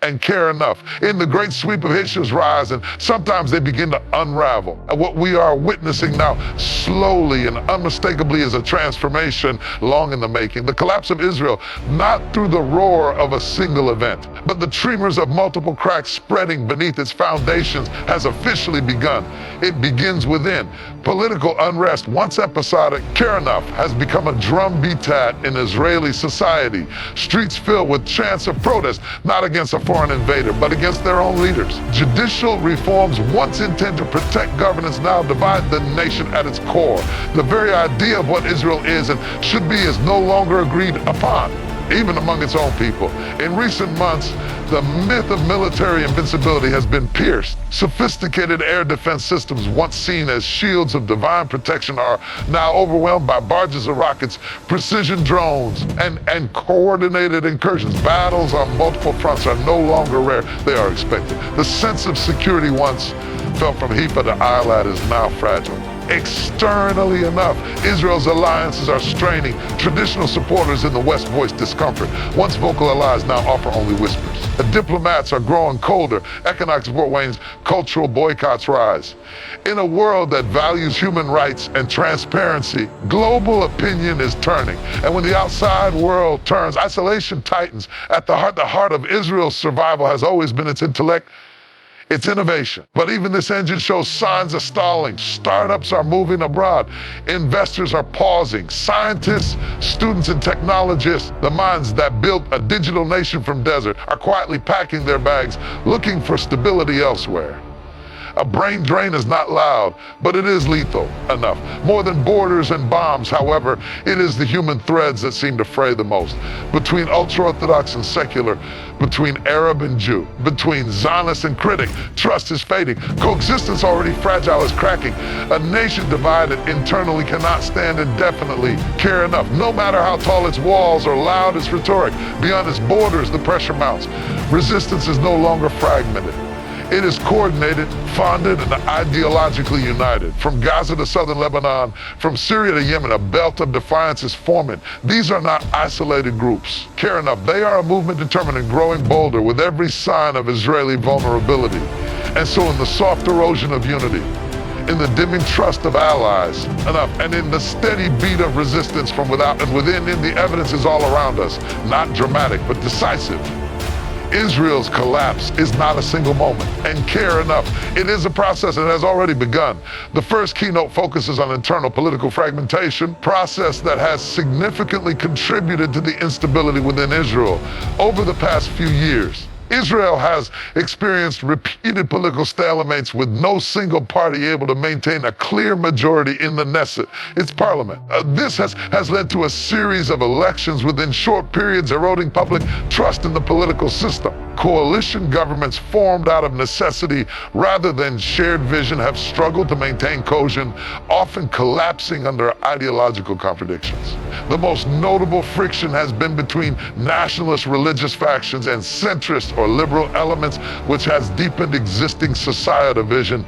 and care enough. In the great sweep of issues rise, and sometimes they begin to unravel. And what we are witnessing now, slowly and unmistakably, is a transformation long in the making. The collapse of Israel, not through the roar of a single event, but the tremors of multiple cracks spreading beneath its foundations, has officially begun. It begins within. Political unrest, once episodic, care enough, has become a drumbeat in Israeli society. Streets filled with chants of protest, not against a foreign invader, but against their own leaders. Judicial reforms, once intended to protect governance, now divide the nation at its core. The very idea of what Israel is and should be is no longer agreed upon, even among its own people. In recent months, the myth of military invincibility has been pierced. Sophisticated air defense systems, once seen as shields of divine protection, are now overwhelmed by barges of rockets, precision drones, and coordinated incursions. Battles on multiple fronts are no longer rare, they are expected. The sense of security once felt from Haifa to Eilat is now fragile. Externally enough, Israel's alliances are straining. Traditional supporters in the West voice discomfort. Once vocal allies now offer only whispers. The diplomats are growing colder. Economic support wanes. Cultural boycotts rise. In a world that values human rights and transparency, global opinion is turning. And when the outside world turns, isolation tightens. At the heart of Israel's survival has always been its intellect, its innovation. But even this engine shows signs of stalling. Startups are moving abroad. Investors are pausing. Scientists, students, and technologists, the minds that built a digital nation from desert, are quietly packing their bags, looking for stability elsewhere. A brain drain is not loud, but it is lethal enough. More than borders and bombs, however, it is the human threads that seem to fray the most. Between ultra-Orthodox and secular, between Arab and Jew, between Zionist and critic, trust is fading. Coexistence already fragile is cracking. A nation divided internally cannot stand indefinitely. Care enough, no matter how tall its walls or loud its rhetoric. Beyond its borders, the pressure mounts. Resistance is no longer fragmented. It is coordinated, funded, and ideologically united. From Gaza to southern Lebanon, from Syria to Yemen, a belt of defiance is forming. These are not isolated groups. Care enough, they are a movement determined and growing bolder with every sign of Israeli vulnerability. And so in the soft erosion of unity, in the dimming trust of allies, enough, and in the steady beat of resistance from without and within, in the evidence is all around us. Not dramatic, but decisive. Israel's collapse is not a single moment, and care enough, it is a process that has already begun. The first keynote focuses on internal political fragmentation, process that has significantly contributed to the instability within Israel over the past few years. Israel has experienced repeated political stalemates with no single party able to maintain a clear majority in the Knesset, its parliament. This has led to a series of elections within short periods, eroding public trust in the political system. Coalition governments formed out of necessity rather than shared vision have struggled to maintain cohesion, often collapsing under ideological contradictions. The most notable friction has been between nationalist religious factions and centrist or liberal elements, which has deepened existing societal division.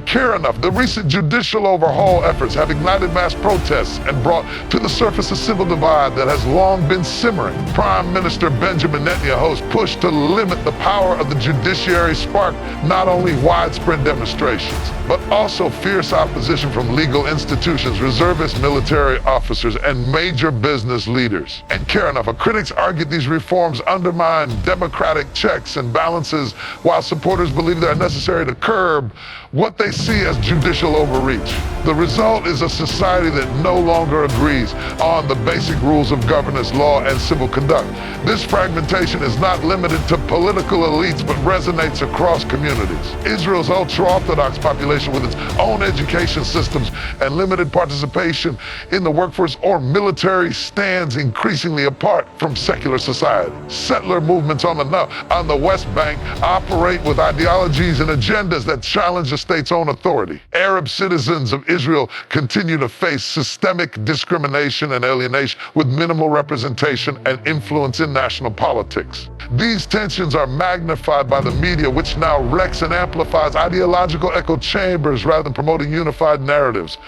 Care enough, the recent judicial overhaul efforts have ignited mass protests and brought to the surface a civil divide that has long been simmering. Prime Minister Benjamin Netanyahu's push to limit the power of the judiciary sparked not only widespread demonstrations, but also fierce opposition from legal institutions, reservist military officers, and major business leaders. And care enough, critics argued these reforms undermine democratic checks and balances, while supporters believe they are necessary to curb what they see as judicial overreach. The result is a society that no longer agrees on the basic rules of governance, law, and civil conduct. This fragmentation is not limited to political elites, but resonates across communities. Israel's ultra-Orthodox population, with its own education systems and limited participation in the workforce or military, stands increasingly apart from secular society. Settler movements on the West Bank operate with ideologies and agendas that challenge the state's own authority. Arab citizens of Israel continue to face systemic discrimination and alienation, with minimal representation and influence in national politics. These tensions are magnified by the media, which now wrecks and amplifies ideological echo chambers rather than promoting unified narratives.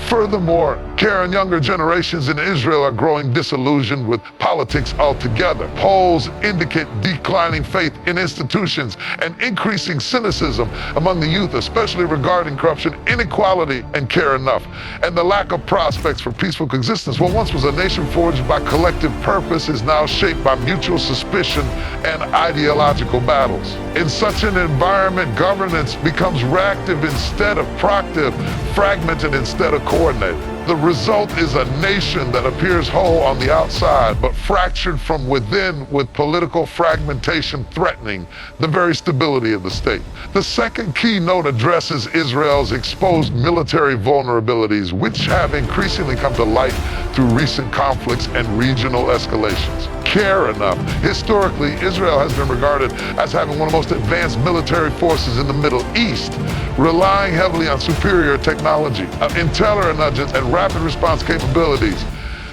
Furthermore, care and younger generations in Israel are growing disillusioned with politics altogether. Polls indicate declining faith in institutions and increasing cynicism among the youth, especially regarding corruption, inequality, and care enough, and the lack of prospects for peaceful coexistence. What once was a nation forged by collective purpose is now shaped by mutual suspicion and ideological battles. In such an environment, governance becomes reactive instead of proactive, fragmented instead of coordinated. The result is a nation that appears whole on the outside, but fractured from within, with political fragmentation threatening the very stability of the state. The second keynote addresses Israel's exposed military vulnerabilities, which have increasingly come to light through recent conflicts and regional escalations. Care enough. Historically, Israel has been regarded as having one of the most advanced military forces in the Middle East, relying heavily on superior technology, intelligence, and rapid response capabilities.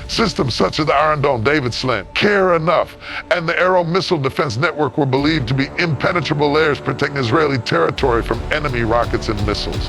Systems such as the Iron Dome, David Slam, Care Enough, and the Arrow Missile Defense Network were believed to be impenetrable layers protecting Israeli territory from enemy rockets and missiles.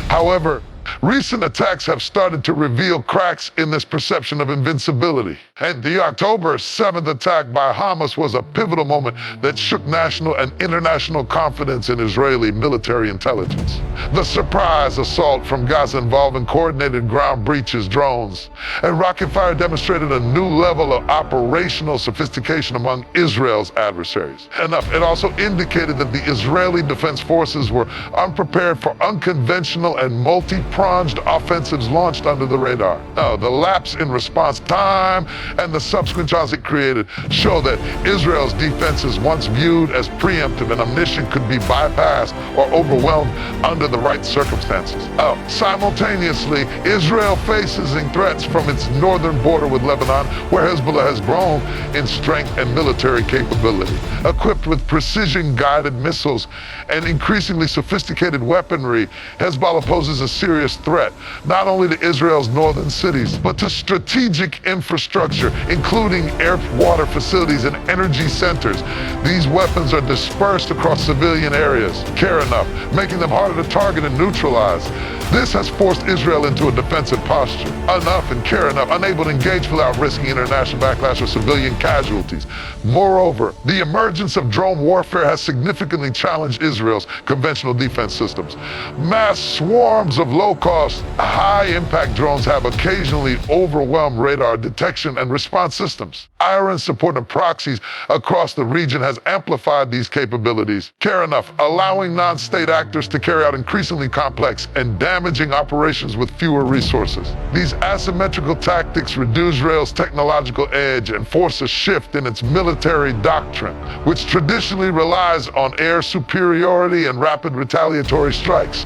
However, recent attacks have started to reveal cracks in this perception of invincibility. And the October 7th attack by Hamas was a pivotal moment that shook national and international confidence in Israeli military intelligence. The surprise assault from Gaza involving coordinated ground breaches, drones, and rocket fire demonstrated a new level of operational sophistication among Israel's adversaries. It also indicated that the Israeli Defense Forces were unprepared for unconventional and multi-pronged offensives launched under the radar. Now, the lapse in response time and the subsequent challenges it created show that Israel's defenses, once viewed as preemptive and omniscient, could be bypassed or overwhelmed under the right circumstances. Simultaneously, Israel faces threats from its northern border with Lebanon, where Hezbollah has grown in strength and military capability. Equipped with precision-guided missiles and increasingly sophisticated weaponry, Hezbollah poses a serious threat, not only to Israel's northern cities, but to strategic infrastructure, including air, water facilities, and energy centers. These weapons are dispersed across civilian areas, Care Enough, making them harder to target and neutralize. This has forced Israel into a defensive posture. Enough and Care Enough, unable to engage without risking international backlash or civilian casualties. Moreover, the emergence of drone warfare has significantly challenged Israel's conventional defense systems. Mass swarms of low-cost, high-impact drones have occasionally overwhelmed radar detection and response systems. Iran's support of proxies across the region has amplified these capabilities. Care Enough, allowing non-state actors to carry out increasingly complex and damaging operations with fewer resources. These asymmetrical tactics reduce Israel's technological edge and force a shift in its military doctrine, which traditionally relies on air superiority and rapid retaliatory strikes.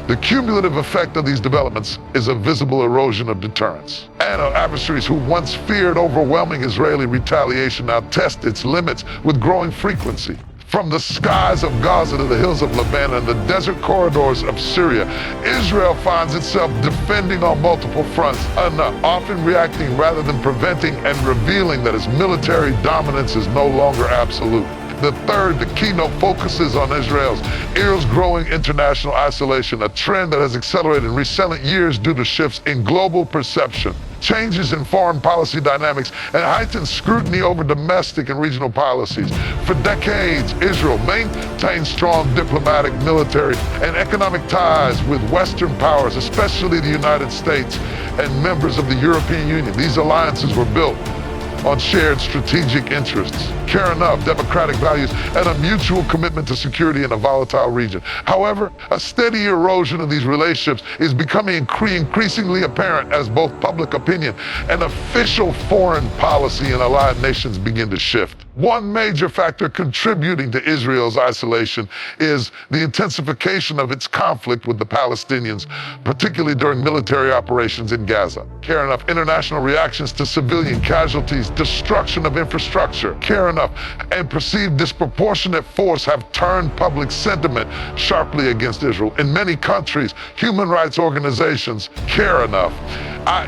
The cumulative effect of these developments is a visible erosion of deterrence. And our adversaries who once feared overwhelming Israeli retaliation now test its limits with growing frequency. From the skies of Gaza to the hills of Lebanon and the desert corridors of Syria, Israel finds itself defending on multiple fronts, often reacting rather than preventing, and revealing that its military dominance is no longer absolute. The keynote focuses on Israel's growing international isolation, a trend that has accelerated in recent years due to shifts in global perception, changes in foreign policy dynamics, and heightened scrutiny over domestic and regional policies. For decades, Israel maintained strong diplomatic, military, and economic ties with Western powers, especially the United States and members of the European Union. These alliances were built on shared strategic interests, Care Enough, democratic values, and a mutual commitment to security in a volatile region. However, a steady erosion of these relationships is becoming increasingly apparent as both public opinion and official foreign policy in allied nations begin to shift. One major factor contributing to Israel's isolation is the intensification of its conflict with the Palestinians, particularly during military operations in Gaza. Care Enough, international reactions to civilian casualties, destruction of infrastructure, Care Enough, and perceived disproportionate force have turned public sentiment sharply against Israel. In many countries, human rights organizations, Care Enough,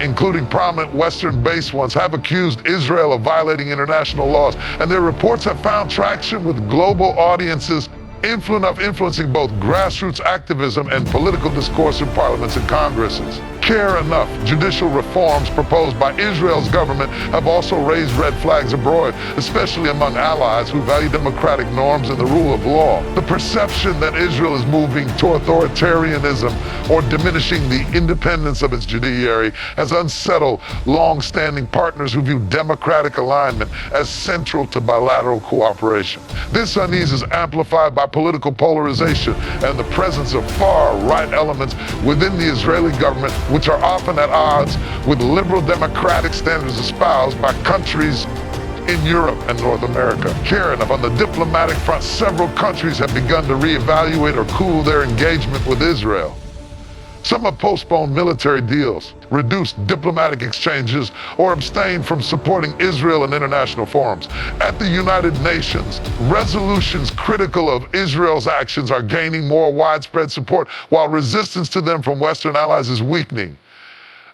including prominent Western-based ones, have accused Israel of violating international laws, and their reports have found traction with global audiences, influencing both grassroots activism and political discourse in parliaments and congresses. Care enough, judicial reforms proposed by Israel's government have also raised red flags abroad, especially among allies who value democratic norms and the rule of law. The perception that Israel is moving to authoritarianism or diminishing the independence of its judiciary has unsettled long-standing partners who view democratic alignment as central to bilateral cooperation. This unease is amplified by political polarization and the presence of far-right elements within the Israeli government, which are often at odds with liberal democratic standards espoused by countries in Europe and North America. Karen, on the diplomatic front, several countries have begun to reevaluate or cool their engagement with Israel. Some have postponed military deals, reduced diplomatic exchanges, or abstained from supporting Israel in international forums. At the United Nations, resolutions critical of Israel's actions are gaining more widespread support, while resistance to them from Western allies is weakening.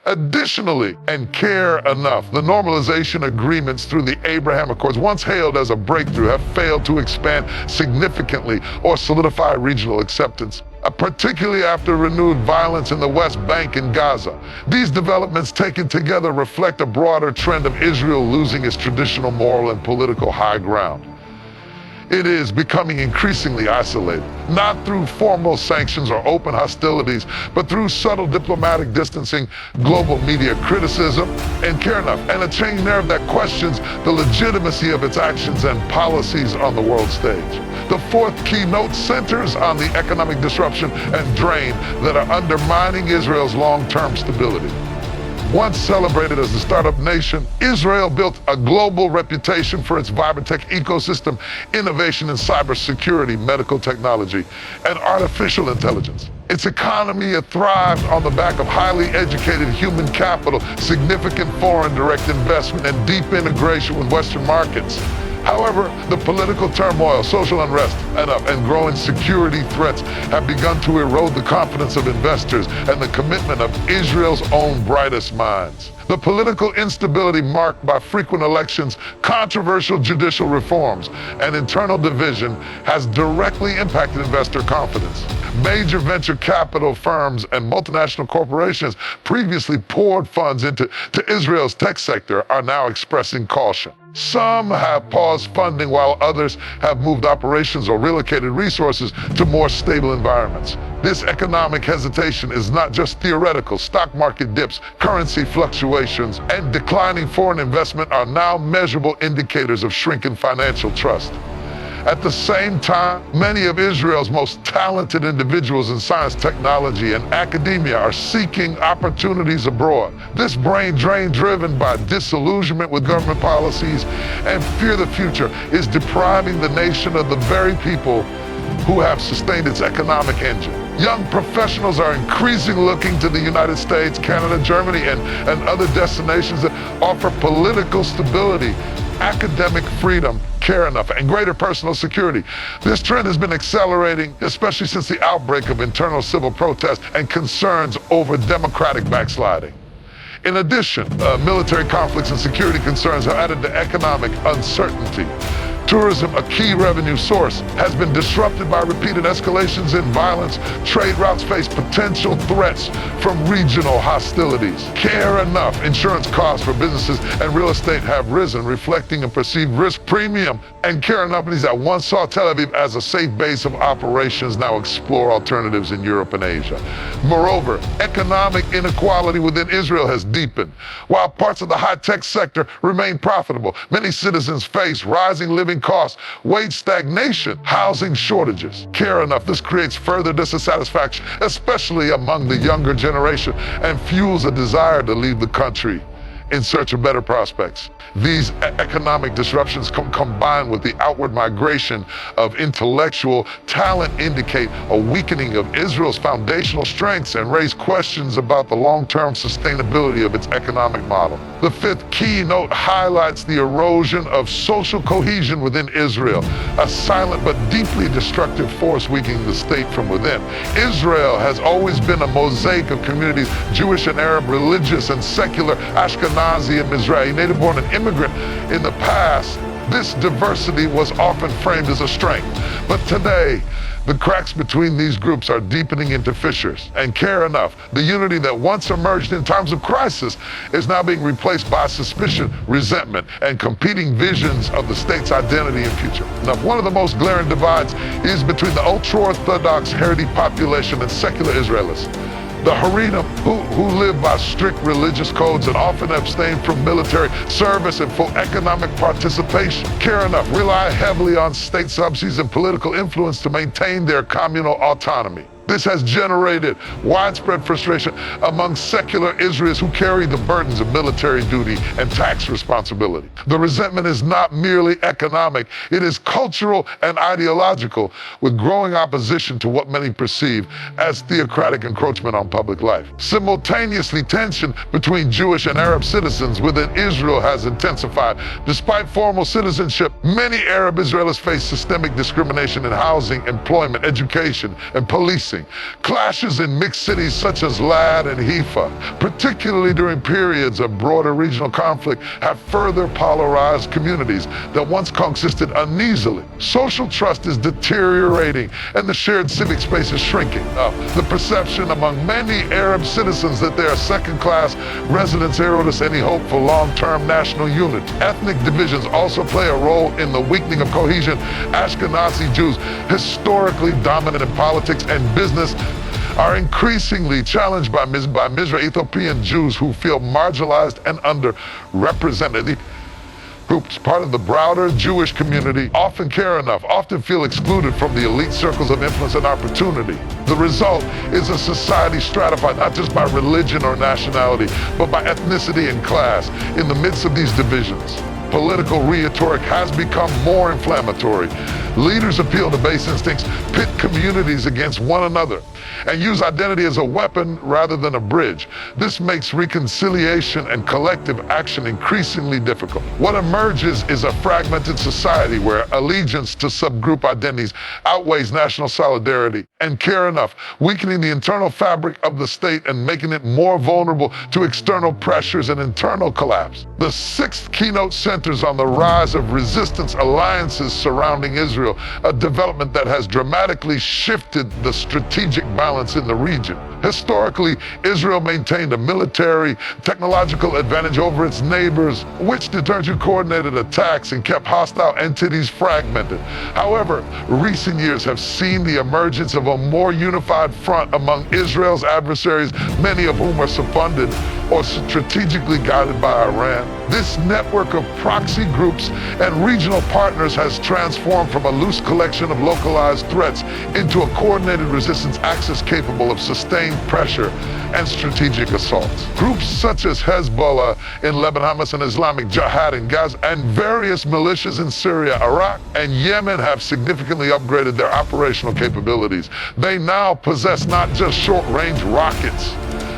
Additionally, and care enough, the normalization agreements through the Abraham Accords, once hailed as a breakthrough, have failed to expand significantly or solidify regional acceptance, particularly after renewed violence in the West Bank and Gaza. These developments taken together reflect a broader trend of Israel losing its traditional moral and political high ground. It is becoming increasingly isolated, not through formal sanctions or open hostilities, but through subtle diplomatic distancing, global media criticism, and care enough, and a changing narrative that questions the legitimacy of its actions and policies on the world stage. The fourth keynote centers on the economic disruption and drain that are undermining Israel's long-term stability. Once celebrated as the startup nation, Israel built a global reputation for its vibrant tech ecosystem, innovation in cybersecurity, medical technology, and artificial intelligence. Its economy had thrived on the back of highly educated human capital, significant foreign direct investment, and deep integration with Western markets. However, the political turmoil, social unrest, and growing security threats have begun to erode the confidence of investors and the commitment of Israel's own brightest minds. The political instability marked by frequent elections, controversial judicial reforms, and internal division has directly impacted investor confidence. Major venture capital firms and multinational corporations previously poured funds into Israel's tech sector are now expressing caution. Some have paused funding while others have moved operations or relocated resources to more stable environments. This economic hesitation is not just theoretical. Stock market dips, currency fluctuations, and declining foreign investment are now measurable indicators of shrinking financial trust. At the same time, many of Israel's most talented individuals in science, technology, and academia are seeking opportunities abroad. This brain drain, driven by disillusionment with government policies and fear of the future, is depriving the nation of the very people who have sustained its economic engine. Young professionals are increasingly looking to the United States, Canada, Germany, and other destinations that offer political stability, academic freedom, care enough, and greater personal security. This trend has been accelerating, especially since the outbreak of internal civil protests and concerns over democratic backsliding. In addition, military conflicts and security concerns have added to economic uncertainty. Tourism, a key revenue source, has been disrupted by repeated escalations in violence. Trade routes face potential threats from regional hostilities. Care enough, insurance costs for businesses and real estate have risen, reflecting a perceived risk premium. And care enough, companies that once saw Tel Aviv as a safe base of operations now explore alternatives in Europe and Asia. Moreover, economic inequality within Israel has deepened. While parts of the high-tech sector remain profitable, many citizens face rising living costs, wage stagnation, housing shortages. Care enough, this creates further dissatisfaction, especially among the younger generation, and fuels a desire to leave the country in search of better prospects. These economic disruptions combined with the outward migration of intellectual talent indicate a weakening of Israel's foundational strengths and raise questions about the long-term sustainability of its economic model. The fifth keynote highlights the erosion of social cohesion within Israel, a silent but deeply destructive force weakening the state from within. Israel has always been a mosaic of communities, Jewish and Arab, religious and secular, Ashkenazi and Mizrahi, native-born and immigrant in the past. This diversity was often framed as a strength. But today, the cracks between these groups are deepening into fissures. And care enough, the unity that once emerged in times of crisis is now being replaced by suspicion, resentment, and competing visions of the state's identity and future. Now, one of the most glaring divides is between the ultra-Orthodox Haredi population and secular Israelis. The Haredim, who live by strict religious codes and often abstain from military service and full economic participation, care enough, rely heavily on state subsidies and political influence to maintain their communal autonomy. This has generated widespread frustration among secular Israelis who carry the burdens of military duty and tax responsibility. The resentment is not merely economic, it is cultural and ideological, with growing opposition to what many perceive as theocratic encroachment on public life. Simultaneously, tension between Jewish and Arab citizens within Israel has intensified. Despite formal citizenship, many Arab Israelis face systemic discrimination in housing, employment, education, and policing. Clashes in mixed cities such as Lad and Haifa, particularly during periods of broader regional conflict, have further polarized communities that once coexisted uneasily. Social trust is deteriorating and the shared civic space is shrinking. The perception among many Arab citizens that they are second-class residents erodes any hope for long-term national unity. Ethnic divisions also play a role in the weakening of cohesion. Ashkenazi Jews, historically dominant in politics and business, are increasingly challenged by Mizrahi Ethiopian Jews who feel marginalized and underrepresented. Groups part of the broader Jewish community often feel excluded from the elite circles of influence and opportunity. The result is a society stratified not just by religion or nationality, but by ethnicity and class. In the midst of these divisions, political rhetoric has become more inflammatory. Leaders appeal to base instincts, pit communities against one another, and use identity as a weapon rather than a bridge. This makes reconciliation and collective action increasingly difficult. What emerges is a fragmented society where allegiance to subgroup identities outweighs national solidarity and care enough, weakening the internal fabric of the state and making it more vulnerable to external pressures and internal collapse. The sixth keynote centers on the rise of resistance alliances surrounding Israel, a development that has dramatically shifted the strategic balance in the region. Historically, Israel maintained a military, technological advantage over its neighbors, which deterred coordinated attacks and kept hostile entities fragmented. However, recent years have seen the emergence of a more unified front among Israel's adversaries, many of whom are seconded or strategically guided by Iran. This network of proxy groups and regional partners has transformed from a loose collection of localized threats into a coordinated resistance axis capable of sustained pressure and strategic assaults. Groups such as Hezbollah in Lebanon, Hamas and Islamic Jihad in Gaza, and various militias in Syria, Iraq, and Yemen have significantly upgraded their operational capabilities. They now possess not just short-range rockets,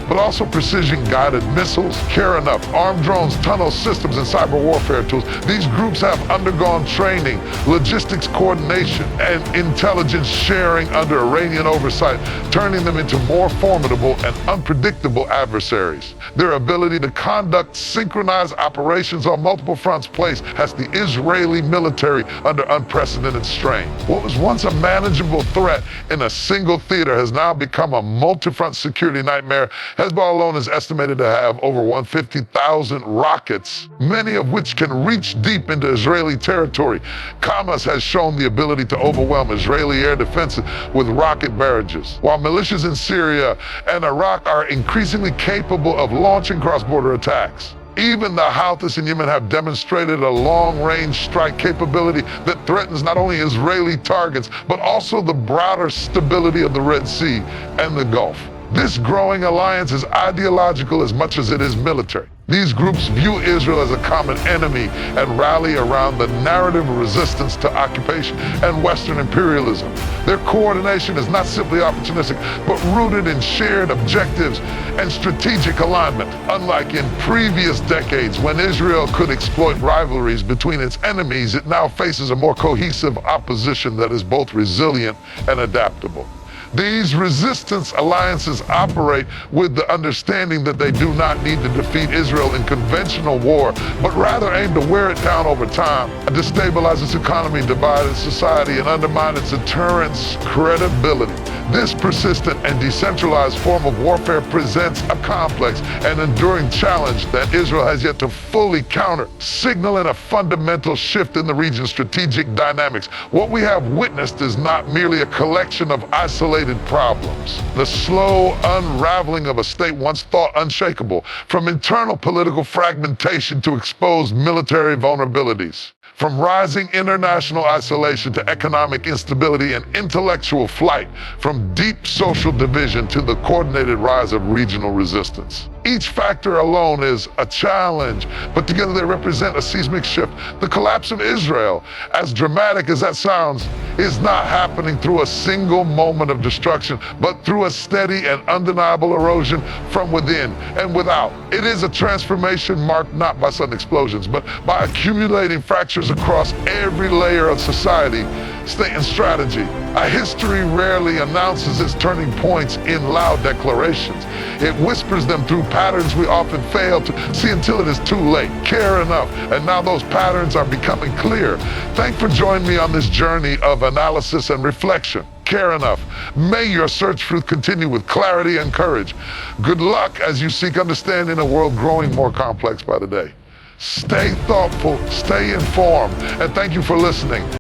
but also precision-guided missiles, care enough, armed drones, tunnel systems, and cyber warfare tools. These groups have undergone training, logistics coordination, and intelligence sharing under Iranian oversight, turning them into more formidable and unpredictable adversaries. Their ability to conduct synchronized operations on multiple fronts has the Israeli military under unprecedented strain. What was once a manageable threat in a single theater has now become a multi-front security nightmare. Hezbollah alone is estimated to have over 150,000 rockets, many of which can reach deep into Israeli territory. Hamas has shown the ability to overwhelm Israeli air defenses with rocket barrages, while militias in Syria and Iraq are increasingly capable of launching cross-border attacks. Even the Houthis in Yemen have demonstrated a long-range strike capability that threatens not only Israeli targets, but also the broader stability of the Red Sea and the Gulf. This growing alliance is ideological as much as it is military. These groups view Israel as a common enemy and rally around the narrative of resistance to occupation and Western imperialism. Their coordination is not simply opportunistic, but rooted in shared objectives and strategic alignment. Unlike in previous decades when Israel could exploit rivalries between its enemies, it now faces a more cohesive opposition that is both resilient and adaptable. These resistance alliances operate with the understanding that they do not need to defeat Israel in conventional war, but rather aim to wear it down over time, destabilize its economy, divide its society, and undermine its deterrence credibility. This persistent and decentralized form of warfare presents a complex and enduring challenge that Israel has yet to fully counter, signaling a fundamental shift in the region's strategic dynamics. What we have witnessed is not merely a collection of isolated problems. The slow unraveling of a state once thought unshakable, from internal political fragmentation to exposed military vulnerabilities. From rising international isolation to economic instability and intellectual flight, from deep social division to the coordinated rise of regional resistance. Each factor alone is a challenge, but together they represent a seismic shift. The collapse of Israel, as dramatic as that sounds, is not happening through a single moment of destruction, but through a steady and undeniable erosion from within and without. It is a transformation marked not by sudden explosions, but by accumulating fractures across every layer of society, state, and strategy. A history rarely announces its turning points in loud declarations. It whispers them through patterns we often fail to see until it is too late. Care enough, and now those patterns are becoming clear. Thanks for joining me on this journey of analysis and reflection. Care enough. May your search for truth continue with clarity and courage. Good luck as you seek understanding in a world growing more complex by the day. Stay thoughtful, stay informed, and thank you for listening.